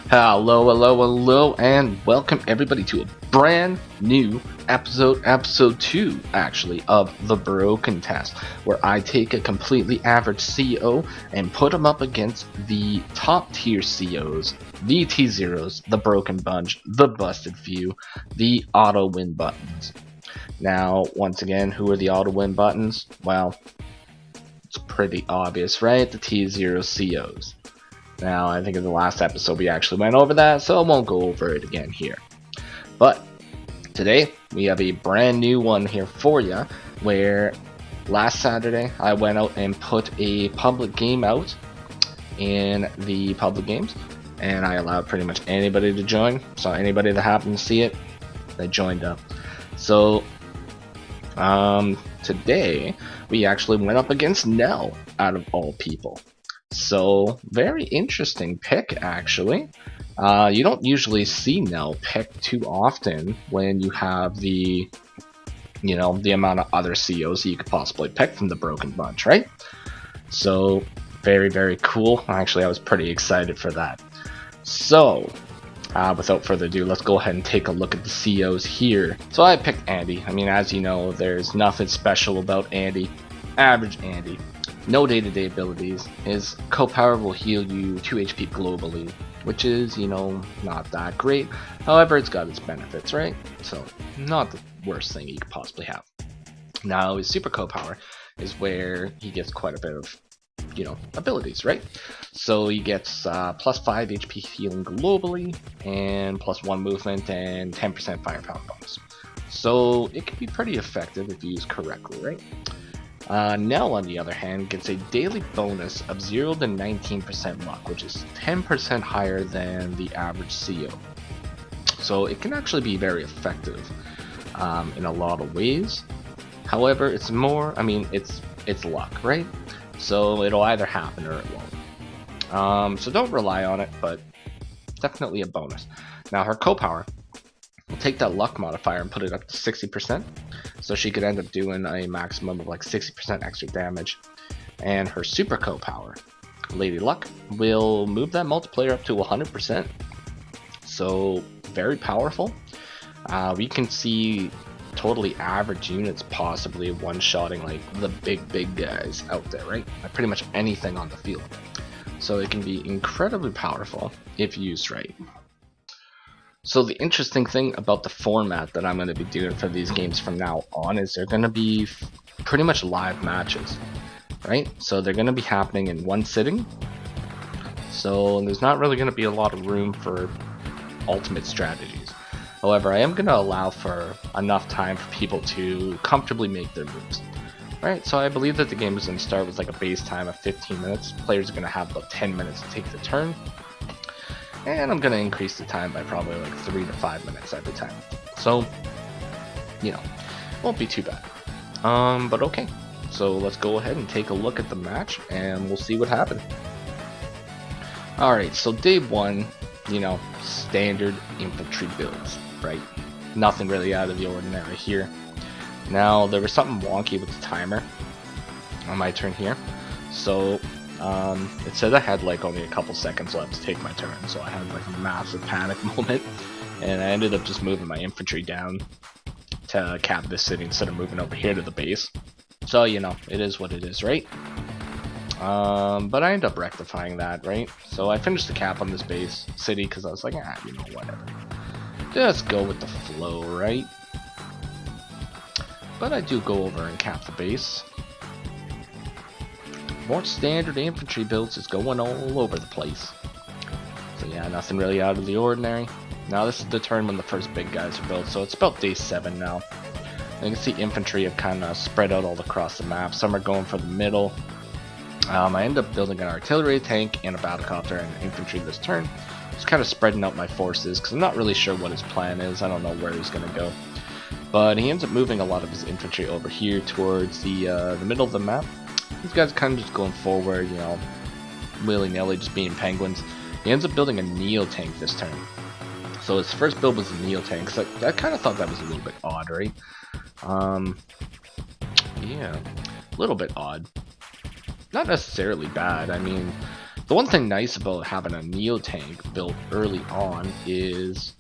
Hello, and welcome everybody to a brand new episode 2, actually, of the Broken Test, where I take a completely average CO and put them up against the top tier COs, the T0s, the Broken Bunch, the Busted Few, the auto win buttons. Now, once again, who are the auto win buttons? Well, it's pretty obvious, right? The T0 COs. Now, I think in the last episode we actually went over that, so I won't go over it again here. But today we have a brand new one here for you, where last Saturday I went out and put a public game out in the public games, and I allowed pretty much anybody to join. So anybody that happened to see it, they joined up. So today we actually went up against Nell, out of all people. So, very interesting pick, actually. You don't usually see Nell pick too often when you have the amount of other COs you could possibly pick from the Broken Bunch, right? So, very cool. Actually, I was pretty excited for that. So, without further ado, let's go ahead and take a look at the COs here. So I picked Andy. I mean, as you know, there's nothing special about Andy. Average Andy. No day-to-day abilities. His co-power will heal you 2 HP globally, which is, not that great. However, it's got its benefits, right? So, not the worst thing you could possibly have. Now, his super co-power is where he gets quite a bit of, abilities, right? So he gets plus 5 HP healing globally, and plus 1 movement, and 10% firepower bonus. So, it can be pretty effective if used correctly, right? Nell, on the other hand, gets a daily bonus of 0 to 19% luck, which is 10% higher than the average CO. So it can actually be very effective in a lot of ways. However, it's luck, right? So it'll either happen or it won't. So don't rely on it, but definitely a bonus. Now her co-power, we'll take that luck modifier and put it up to 60%. So she could end up doing a maximum of like 60% extra damage. And her super co-power, Lady Luck, will move that multiplier up to 100%. So very powerful. We can see totally average units possibly one-shotting like the big guys out there, right? Like pretty much anything on the field. So it can be incredibly powerful if used right. So the interesting thing about the format that I'm going to be doing for these games from now on is they're going to be pretty much live matches, right? So they're going to be happening in one sitting. So there's not really going to be a lot of room for ultimate strategies. However, I am going to allow for enough time for people to comfortably make their moves. Right, so I believe that the game is going to start with like a base time of 15 minutes. Players are going to have about 10 minutes to take the turn. And I'm going to increase the time by probably like 3 to 5 minutes every time. So, won't be too bad. But okay. So let's go ahead and take a look at the match and we'll see what happened. Alright, so day 1, standard infantry builds, right? Nothing really out of the ordinary here. Now, there was something wonky with the timer on my turn here. So, it said I had like only a couple seconds left to take my turn, so I had like a massive panic moment, and I ended up just moving my infantry down to cap this city instead of moving over here to the base. So, it is what it is, right? But I ended up rectifying that, right? So I finished the cap on this base city because I was like, whatever. Just go with the flow, right? But I do go over and cap the base. More standard infantry builds is going all over the place. So yeah, nothing really out of the ordinary. Now this is the turn when the first big guys are built, so it's about day 7 now. You can see infantry have kind of spread out all across the map. Some are going for the middle. I end up building an artillery tank and a battlecopter and infantry this turn. Just kind of spreading out my forces because I'm not really sure what his plan is. I don't know where he's going to go. But he ends up moving a lot of his infantry over here towards the middle of the map. These guys kind of just going forward, willy-nilly, just being penguins. He ends up building a Neo tank this turn. So his first build was a Neo tank, so I kind of thought that was a little bit odd, right? Yeah, a little bit odd. Not necessarily bad. I mean, The one thing nice about having a Neo tank built early on is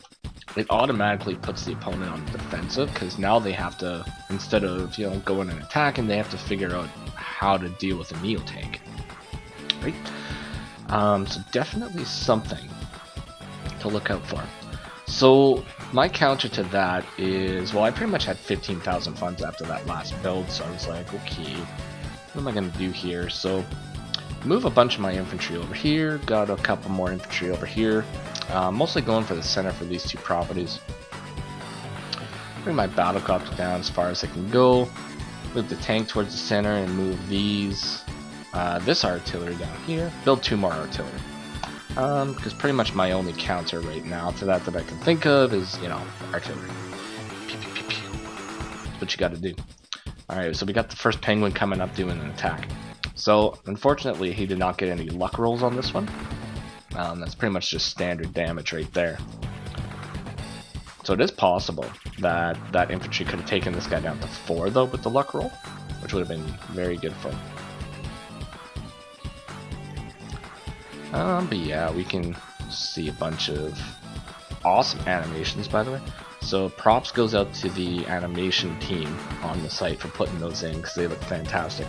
it automatically puts the opponent on the defensive, because now they have to, instead of going and attacking, they have to figure out how to deal with a Neo tank. Right? So definitely something to look out for. So my counter to that is, well, I pretty much had 15,000 funds after that last build, so I was like, okay, what am I going to do here? So move a bunch of my infantry over here, got a couple more infantry over here, mostly going for the center for these two properties. Bring my battlecopter down as far as I can go, move the tank towards the center, and move this artillery down here, build 2 more artillery. Because pretty much my only counter right now to that I can think of is, artillery. Pew, pew, pew, pew. That's what you gotta do. Alright, so we got the first penguin coming up doing an attack. So, unfortunately, he did not get any luck rolls on this one. That's pretty much just standard damage right there. So it is possible that that infantry could have taken this guy down to 4, though, with the luck roll, which would have been very good for him. But yeah, we can see a bunch of awesome animations, by the way. So props goes out to the animation team on the site for putting those in, because they look fantastic.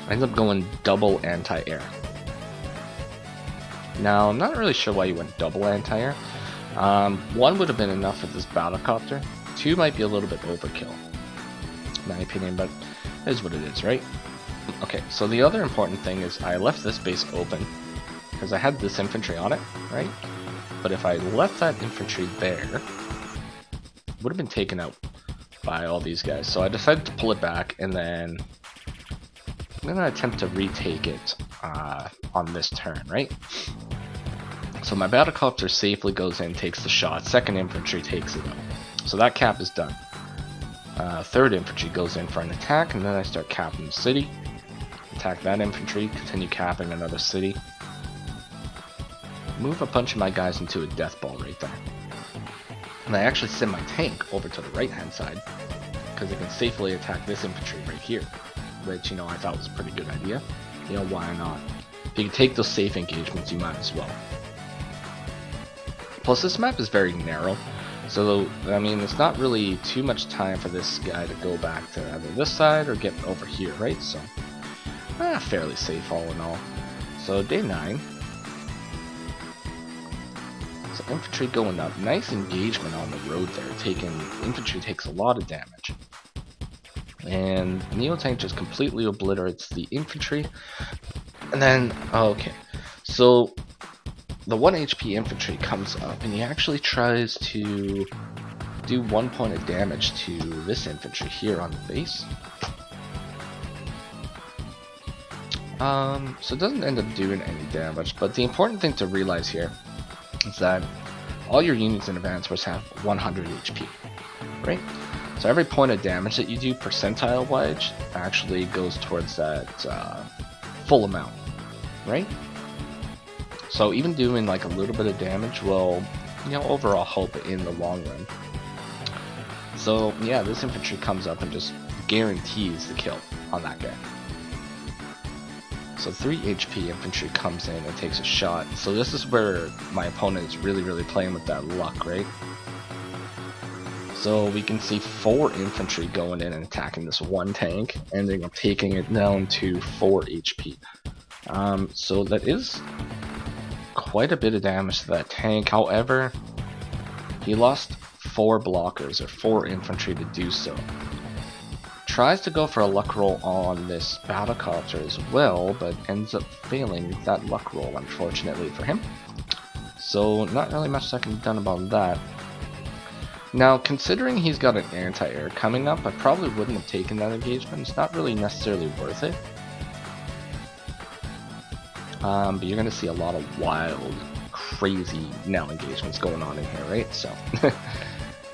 I ended up going double anti-air. Now, I'm not really sure why you went double anti-air. 1 would have been enough for this battlecopter. 2 might be a little bit overkill, in my opinion, but it is what it is, right? Okay, so the other important thing is I left this base open because I had this infantry on it, right? But if I left that infantry there, it would have been taken out by all these guys. So I decided to pull it back, and then I'm going to attempt to retake it on this turn, right? So my battlecopter safely goes in, takes the shot. 2nd infantry takes it out. So that cap is done. 3rd infantry goes in for an attack, and then I start capping the city. Attack that infantry, continue capping another city. Move a bunch of my guys into a death ball right there. And I actually send my tank over to the right hand side, because it can safely attack this infantry right here. Which, I thought was a pretty good idea. Why not? If you can take those safe engagements, you might as well. Plus, this map is very narrow. So, I mean, it's not really too much time for this guy to go back to either this side or get over here, right? So, fairly safe all in all. So, day 9. So, infantry going up. Nice engagement on the road there. Infantry takes a lot of damage. And Neo Tank just completely obliterates the infantry. And then, okay. So, the 1 HP infantry comes up, and he actually tries to do 1 point of damage to this infantry here on the base. So it doesn't end up doing any damage, but the important thing to realize here is that all your units in advance must have 100 HP, right? So every point of damage that you do percentile-wise actually goes towards that full amount, right? So even doing like a little bit of damage will, overall help in the long run. So yeah, this infantry comes up and just guarantees the kill on that guy. So 3 HP infantry comes in and takes a shot. So this is where my opponent is really playing with that luck, right? So we can see 4 infantry going in and attacking this 1 tank, and they're taking it down to 4 HP. So that is quite a bit of damage to that tank. However, he lost 4 blockers, or 4 infantry to do so. Tries to go for a luck roll on this battlecopter as well, but ends up failing that luck roll, unfortunately for him. So not really much that can be done about that. Now, considering he's got an anti-air coming up, I probably wouldn't have taken that engagement. It's not really necessarily worth it. But you're going to see a lot of wild, crazy Nell engagements going on in here, right? So,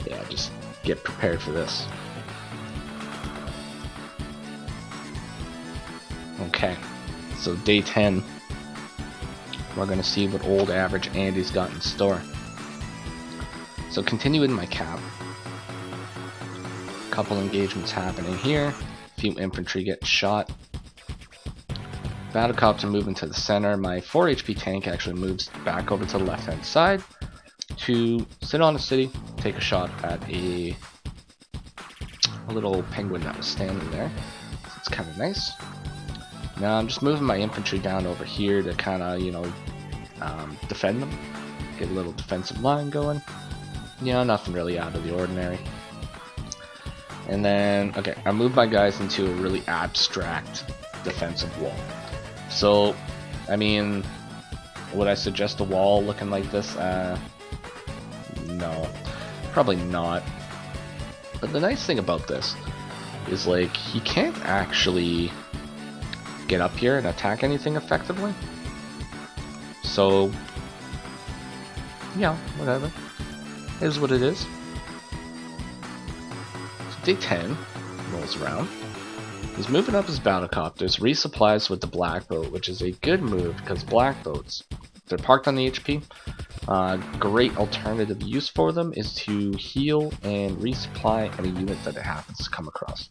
yeah, just get prepared for this. Okay, so day 10, we're going to see what old average Andy's got in store. So continuing my cap, couple engagements happening here, few infantry get shot. Battlecopter moving to the center. My 4 HP tank actually moves back over to the left hand side to sit on a city, take a shot at a little penguin that was standing there. So it's kind of nice. Now I'm just moving my infantry down over here to kind of, you know, defend them. Get a little defensive line going. You know, nothing really out of the ordinary. And then, okay, I moved my guys into a really abstract defensive wall. So, I mean, would I suggest a wall looking like this? No, probably not. But the nice thing about this is, like, he can't actually get up here and attack anything effectively. So, yeah, whatever. It is what it is. So day 10 rolls around. He's moving up his battlecopters, resupplies with the black boat, which is a good move because black boats, they're parked on the HP. Great alternative use for them is to heal and resupply any unit that it happens to come across.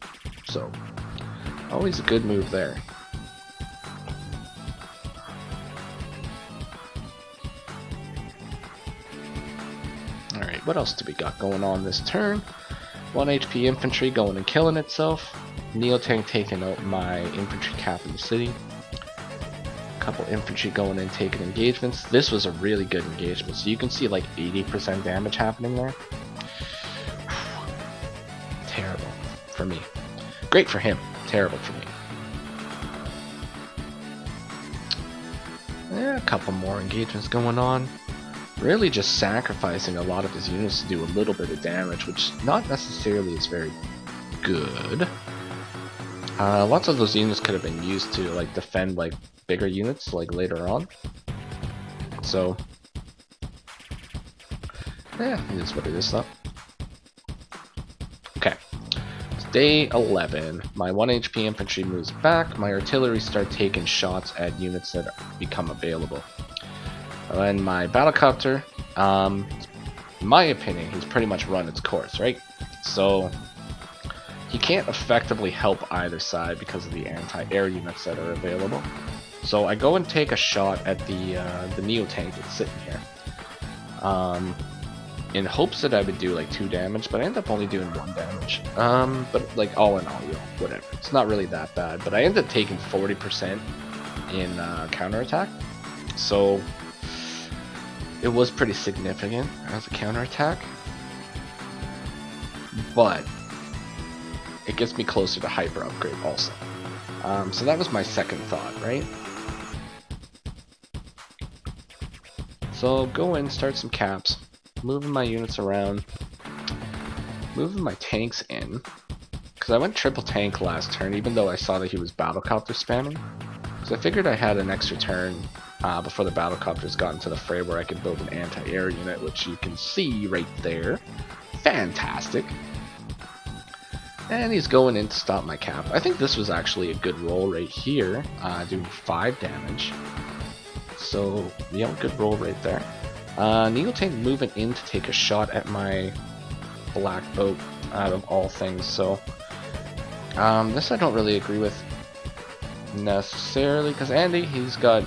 So, always a good move there. Alright, what else do we got going on this turn? 1 HP infantry going and killing itself. Neotank taking out my infantry cap in the city. Couple infantry going and taking engagements. This was a really good engagement, so you can see like 80% damage happening there. Terrible for me. Great for him. Terrible for me. A couple more engagements going on. Really just sacrificing a lot of his units to do a little bit of damage, which not necessarily is very good. Lots of those units could have been used to like defend like bigger units like later on. So yeah, it is what it is though. Okay. It's day 11. My 1 HP infantry moves back. My artillery start taking shots at units that become available. And my battlecopter, in my opinion, he's pretty much run its course, right? So he can't effectively help either side because of the anti-air units that are available. So I go and take a shot at the Neotank that's sitting here, in hopes that I would do like 2 damage, but I end up only doing 1 damage. But like all in all, you know, whatever. It's not really that bad. But I ended up taking 40% in counterattack, so it was pretty significant as a counterattack. But it gets me closer to hyper upgrade also. So that was my second thought, right? So go in, start some caps, moving my units around, moving my tanks in, because I went triple tank last turn even though I saw that he was battlecopter spamming. So I figured I had an extra turn before the battlecopters got into the fray where I could build an anti-air unit, which you can see right there. Fantastic. And he's going in to stop my cap. I think this was actually a good roll right here, doing 5 damage. So, you know, good roll right there. Neotank moving in to take a shot at my black boat out of all things. So, this I don't really agree with necessarily, because Andy, he's got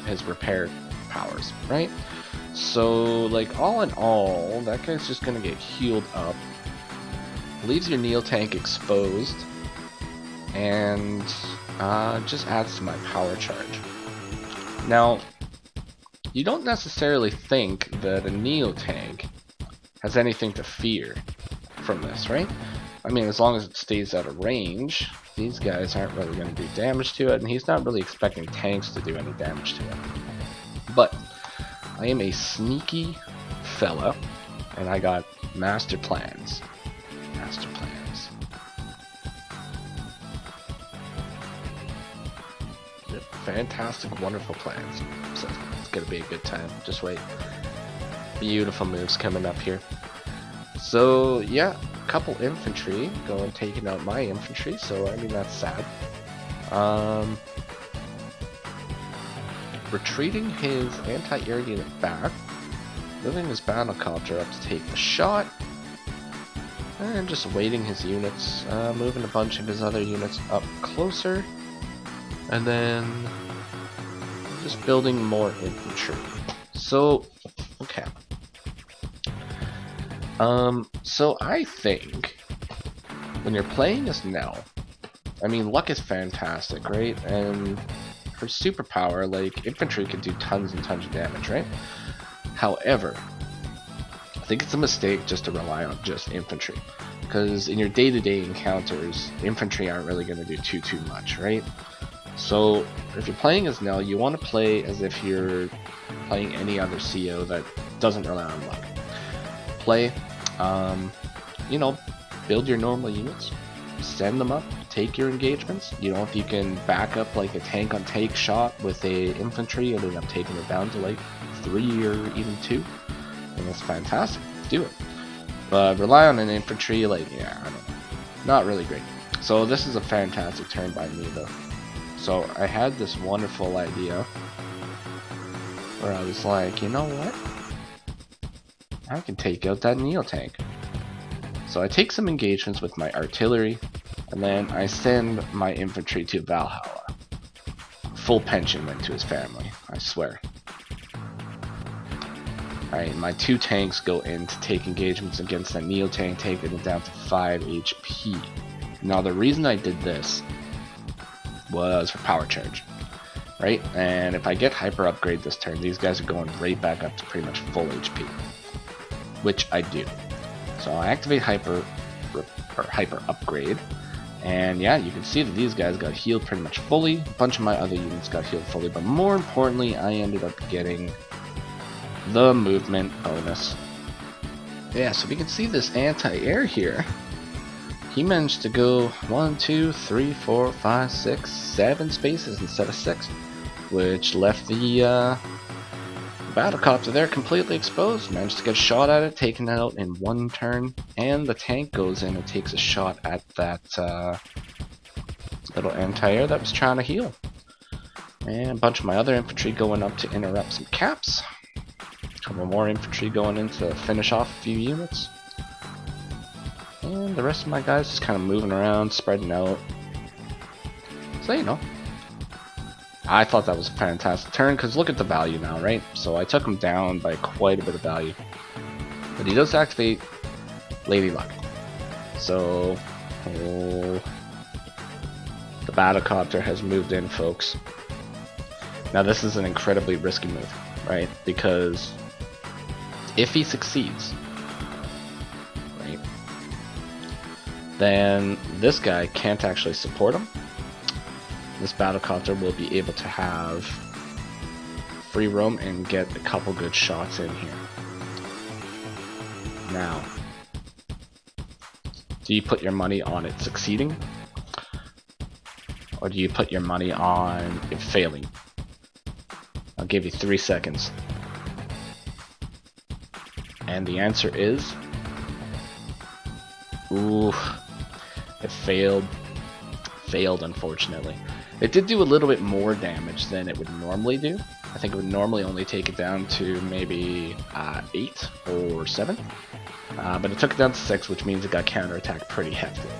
his repair powers, right? So, like, all in all, that guy's just gonna get healed up. Leaves your Neotank exposed, and just adds to my power charge. Now, you don't necessarily think that a Neotank has anything to fear from this, right? I mean, as long as it stays out of range, these guys aren't really going to do damage to it, and he's not really expecting tanks to do any damage to it. But I am a sneaky fella, and I got master plans. Master plans. Yep, fantastic, wonderful plans. So it's gonna be a good time. Just wait. Beautiful moves coming up here. So yeah, a couple infantry going taking out my infantry. So I mean that's sad. Retreating his anti-air unit back, moving his battlecopter up to take the shot. And just waiting his units, moving a bunch of his other units up closer, and then just building more infantry. So, okay. So I think when you're playing as Nell, I mean, luck is fantastic, right? And her superpower, like, infantry can do tons and tons of damage, right? However, I think it's a mistake just to rely on just infantry. Because in your day-to-day encounters, infantry aren't really going to do too much, right? So if you're playing as Nell, you want to play as if you're playing any other CO that doesn't rely on luck. Play, you know, build your normal units, send them up, take your engagements. You know, if you can back up like a tank on tank shot with a infantry and end up taking it down to like 3 or even 2, and that's fantastic. Do it. But rely on an infantry, like, yeah, I don't know. Not really great. So this is a fantastic turn by me, though. So I had this wonderful idea where I was like, you know what? I can take out that Neo tank. So I take some engagements with my artillery, and then I send my infantry to Valhalla. Full pension went to his family, I swear. Alright, my 2 tanks go in to take engagements against that Neo tank, taking it down to 5 HP. Now the reason I did this was for power charge, right? And if I get hyper upgrade this turn, these guys are going right back up to pretty much full HP, which I do. So I activate hyper upgrade, and yeah, you can see that these guys got healed pretty much fully. A bunch of my other units got healed fully, but more importantly, I ended up getting the movement bonus. Yeah, so we can see this anti-air here. He managed to go 1, 2, 3, 4, 5, 6, 7 spaces instead of 6, which left the battlecopter there completely exposed. Managed to get a shot at it, taken it out in 1 turn, and the tank goes in and takes a shot at that little anti-air that was trying to heal. And a bunch of my other infantry going up to interrupt some caps. A couple more infantry going in to finish off a few units. And the rest of my guys just kind of moving around, spreading out. So, you know, I thought that was a fantastic turn, because look at the value now, right? So I took him down by quite a bit of value. But he does activate Lady Luck. So, the battlecopter has moved in, folks. Now this is an incredibly risky move, right? Because if he succeeds, right, then this guy can't actually support him. This battlecopter will be able to have free roam and get a couple good shots in here. Now, do you put your money on it succeeding? Or do you put your money on it failing? I'll give you 3 seconds. And the answer is... ooh, it failed. Failed, unfortunately. It did do a little bit more damage than it would normally do. I think it would normally only take it down to maybe 8 or 7. But it took it down to 6, which means it got counterattacked pretty heftily.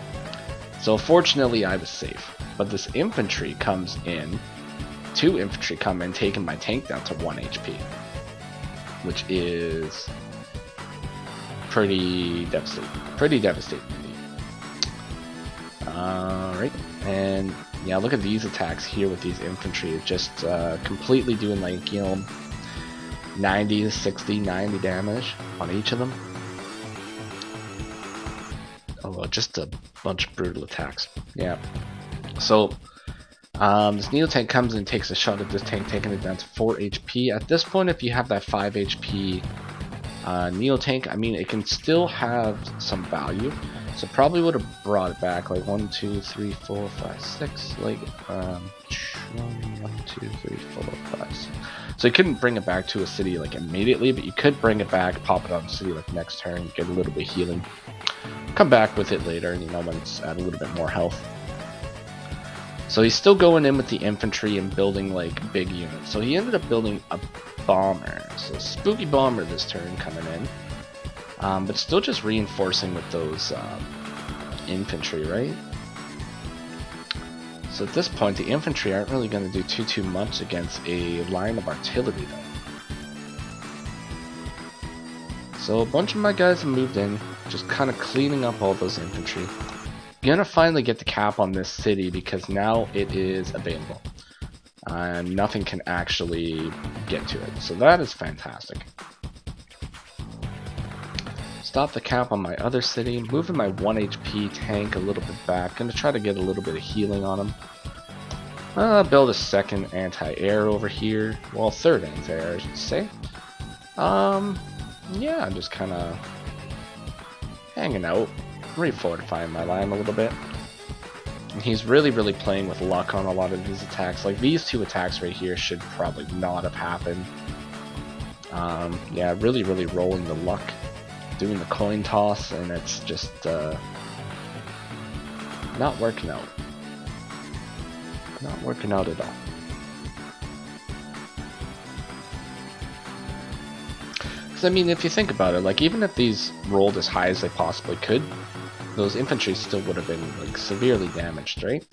So fortunately I was safe. But this infantry comes in, 2 infantry come in, taking my tank down to 1 HP. Which is pretty devastating. Pretty devastating indeed. Alright, and yeah, look at these attacks here with these infantry. It's just completely doing, like, you know, 90, 60, 90 damage on each of them. Oh, well, just a bunch of brutal attacks. Yeah. So, this Neo tank comes and takes a shot at this tank, taking it down to 4 HP. At this point, if you have that 5 HP Neo tank, I mean, it can still have some value. So probably would have brought it back like 1, 2, 3, 4, 5, 6, like 1, 2, 3, 4, 5, 6. So you couldn't bring it back to a city like immediately, but you could bring it back, pop it on the city like next turn, get a little bit of healing, come back with it later, you know, when it's at a little bit more health. So he's still going in with the infantry and building like big units. So he ended up building a bomber. So spooky bomber this turn coming in. but still just reinforcing with those infantry, right? So at this point, the infantry aren't really going to do too much against a line of artillery, though. So a bunch of my guys have moved in, just kind of cleaning up all those infantry. Gonna finally get the cap on this city because now it is available. And nothing can actually get to it. So that is fantastic. Stop the cap on my other city, moving my 1 HP tank a little bit back. Gonna try to get a little bit of healing on him. Build a second anti-air over here. Well, third anti-air, I should say. Yeah, I'm just kind of hanging out, refortifying my line a little bit. And he's really playing with luck on a lot of his attacks. Like, these two attacks right here should probably not have happened. Yeah, really rolling the luck. Doing the coin toss, and it's just not working out. Not working out at all. Because, I mean, if you think about it, like, even if these rolled as high as they possibly could, those infantry still would have been, like, severely damaged, right?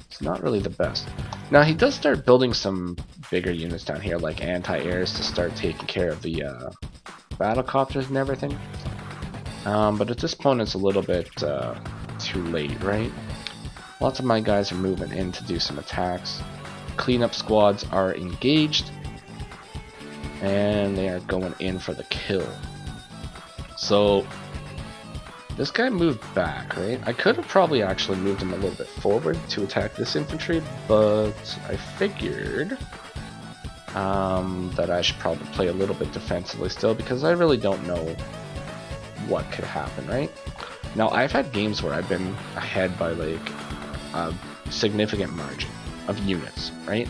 It's not really the best. Now, he does start building some bigger units down here, like anti-airs, to start taking care of the battlecopters and everything. But at this point, it's a little bit too late, right? Lots of my guys are moving in to do some attacks. Cleanup squads are engaged, and they are going in for the kill. So this guy moved back, right? I could have probably actually moved him a little bit forward to attack this infantry, but I figured that I should probably play a little bit defensively still, because I really don't know what could happen, right? Now, I've had games where I've been ahead by like a significant margin of units, right?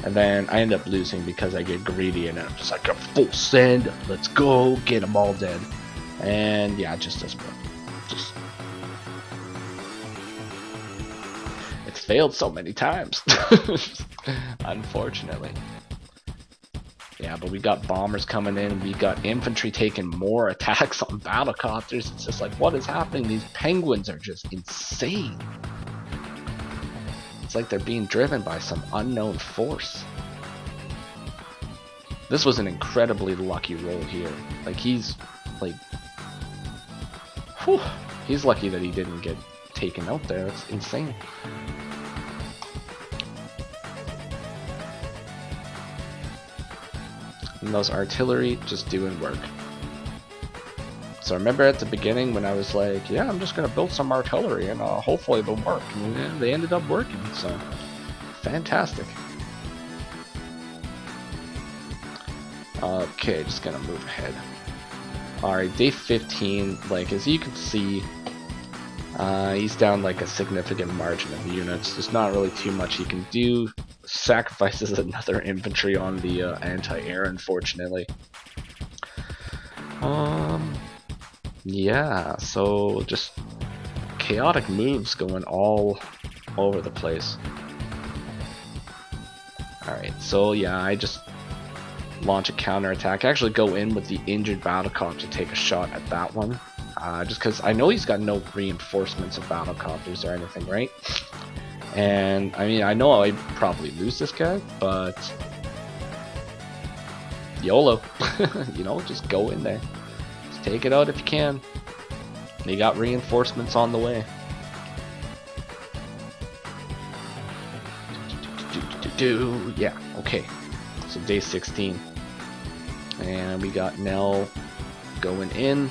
And then I end up losing because I get greedy and I'm just like, a full send, let's go, get them all dead. And yeah, it just doesn't work. It's failed so many times, unfortunately. Yeah, but we got bombers coming in, we got infantry taking more attacks on battlecopters. It's just like, what is happening? These penguins are just insane. It's like they're being driven by some unknown force. This was an incredibly lucky roll here. Like, he's, like, whew, he's lucky that he didn't get taken out there. That's insane. And those artillery just doing work. So remember at the beginning when I was like, yeah, I'm just going to build some artillery and hopefully they'll work. And yeah, they ended up working, so fantastic. Okay, just going to move ahead. Alright, day 15, like as you can see, he's down like a significant margin of units. There's not really too much he can do. Sacrifices another infantry on the anti-air, unfortunately. Yeah, so just chaotic moves going all over the place. Alright, so yeah, I just launch a counterattack. Actually go in with the injured battlecopter to take a shot at that one. Just because I know he's got no reinforcements of battlecopters or anything, right? And, I mean, I know I'd probably lose this guy, but YOLO. You know, just go in there. Just take it out if you can. They got reinforcements on the way. Yeah, okay. So day 16. And we got Nell going in,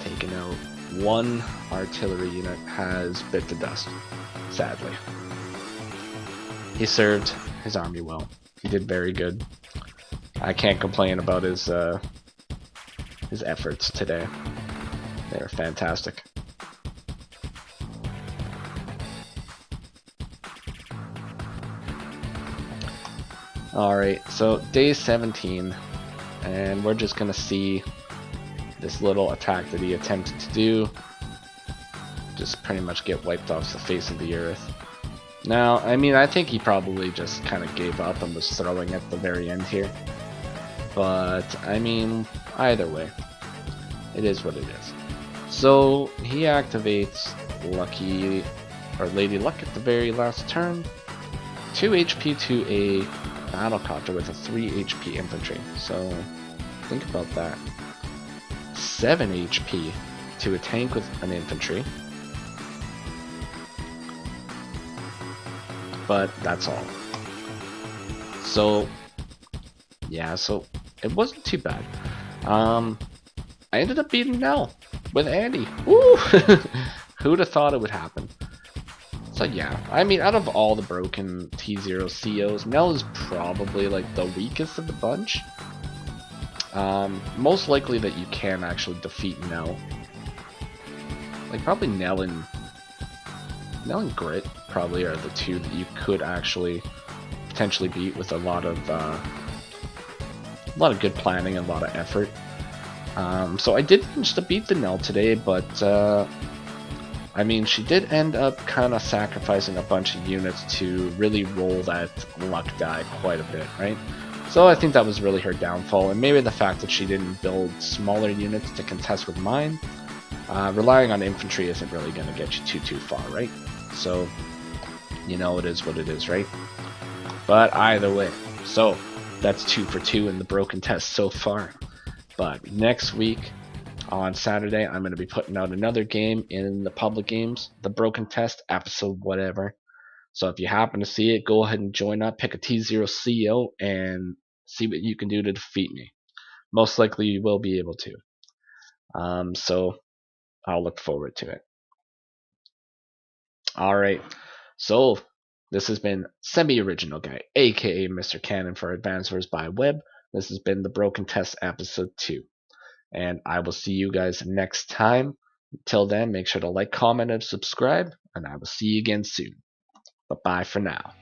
taking out one artillery unit, has bit the dust. Sadly. He served his army well. He did very good. I can't complain about his efforts today. They were fantastic. Alright, so day 17, and we're just gonna see this little attack that he attempted to do just pretty much get wiped off the face of the earth. Now, I mean, I think he probably just kind of gave up and was throwing at the very end here. But, I mean, either way. It is what it is. So he activates Lucky or Lady Luck at the very last turn. 2 HP to a battlecopter with a 3 HP infantry. So think about that. 7 HP to a tank with an infantry. But that's all. So yeah, so it wasn't too bad. I ended up beating Nell with Andy. Woo! Who'd have thought it would happen? So yeah, I mean, out of all the broken T0 COs, Nell is probably like the weakest of the bunch. Most likely that you can actually defeat Nell. Like probably Nell and Grit probably are the two that you could actually potentially beat with a lot of good planning and a lot of effort. So I did manage to beat the Nell today, but I mean, she did end up kind of sacrificing a bunch of units to really roll that luck die quite a bit, right? So I think that was really her downfall, and maybe the fact that she didn't build smaller units to contest with mine. Relying on infantry isn't really going to get you too far, right? So, you know, it is what it is, right? But either way, so that's 2 for 2 in the broken test so far. But next week, on Saturday, I'm going to be putting out another game in the public games, the broken test episode, whatever. So if you happen to see it, go ahead and join up, pick a T0 CO, and see what you can do to defeat me. Most likely you will be able to. So I'll look forward to it. Alright, so this has been Semi-Original Guy, aka Mr. Cannon for Advancers by Web. This has been the Broken Test episode 2. And I will see you guys next time. Until then, make sure to like, comment, and subscribe, and I will see you again soon. Bye-bye for now.